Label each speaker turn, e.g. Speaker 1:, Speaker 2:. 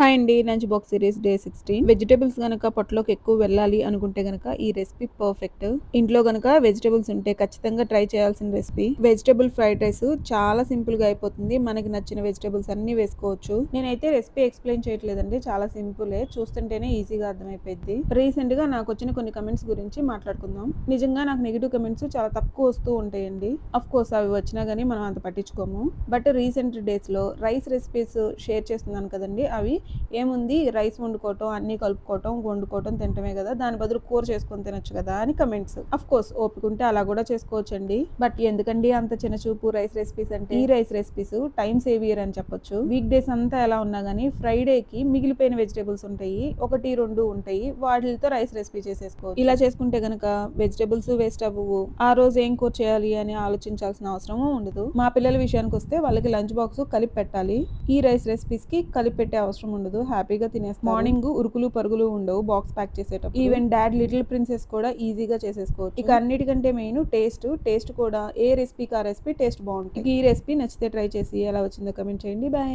Speaker 1: Hi అండి. Lunch box series day 16. Vegetables గనక పొట్టలోకి ఎక్కువ వెళ్ళాలి అనుకుంటే గనక ఈ రెసిపీ పర్ఫెక్ట్. ఇంట్లో గనక వెజిటబుల్స్ ఉంటే ఖచ్చితంగా ట్రై చేయాల్సిన రెసిపీ. వెజిటబుల్ ఫ్రైడ్ రైస్ చాలా సింపుల్ గా అయిపోతుంది. మనకి నచ్చిన వెజిటబుల్స్ అన్ని వేసుకోవచ్చు. నేనైతే రెసిపీ ఎక్స్ప్లెయిన్ చేయట్లేదండి, చాలా సింపులే, చూస్తుంటేనే ఈజీగా అర్థమైపోయింది. రీసెంట్ గా నాకు వచ్చిన కొన్ని కమెంట్స్ గురించి మాట్లాడుకుందాం. నిజంగా నాకు నెగిటివ్ కమెంట్స్ చాలా తక్కువ వస్తూ ఉంటాయండి. అఫ్ కోర్స్ అవి వచ్చినా గానీ మనం అంత పట్టించుకోము. బట్ రీసెంట్ డేస్ లో రైస్ రెసిపీస్ షేర్ చేస్తున్నాను కదండి, అవి ఏముంది రైస్ వండుకోవటం, అన్ని కలుపుకోవటం, వండుకోవటం, తింటమే కదా, దాని బదులు కూర చేసుకొని తినొచ్చు కదా అని కమెంట్స్. అఫ్ కోర్స్ ఓపికంటే అలా కూడా చేసుకోవచ్చండి. బట్ ఎందుకండి అంత చిన్న చూపు రైస్ రెసిపీస్ అంటే? ఈ రైస్ రెసిపీస్ టైం సేవియర్ అని చెప్పొచ్చు. వీక్ డేస్ అంతా ఎలా ఉన్నా గానీ ఫ్రైడేకి మిగిలిపోయిన వెజిటేబుల్స్ ఉంటాయి, 1-2 ఉంటాయి, వాటితో రైస్ రెసిపీ చేసేసుకోవచ్చు. ఇలా చేసుకుంటే గనక వెజిటేబుల్స్ వేస్ట్ అవ్వవు. ఆ రోజు ఏం కూర చేయాలి అని ఆలోచించాల్సిన అవసరం ఉండదు. మా పిల్లల విషయానికి వస్తే వాళ్ళకి లంచ్ బాక్స్ కలిపి పెట్టాలి. ఈ రైస్ రెసిపీస్ కి కలిపి పెట్టే అవసరం ఉండదు, హ్యాపీగా తినేస్తారు. మార్నింగ్ ఉరుకులు పరుగులు ఉండవు బాక్స్ ప్యాక్ చేసేటప్పుడు. ఈవెన్ డాడ్ లిటిల్ ప్రిన్సెస్ కూడా ఈజీగా చేసేసుకోవచ్చు. ఇక అన్నిటికంటే మెయిన్ టేస్ట్ కూడా ఏ రెసిపీకి ఆ రెసిపీ టేస్ట్ బాగుంటుంది. ఈ రెసిపీ నచ్చితే ట్రై చేసి ఎలా వచ్చిందో కమెంట్ చేయండి. బాయ్.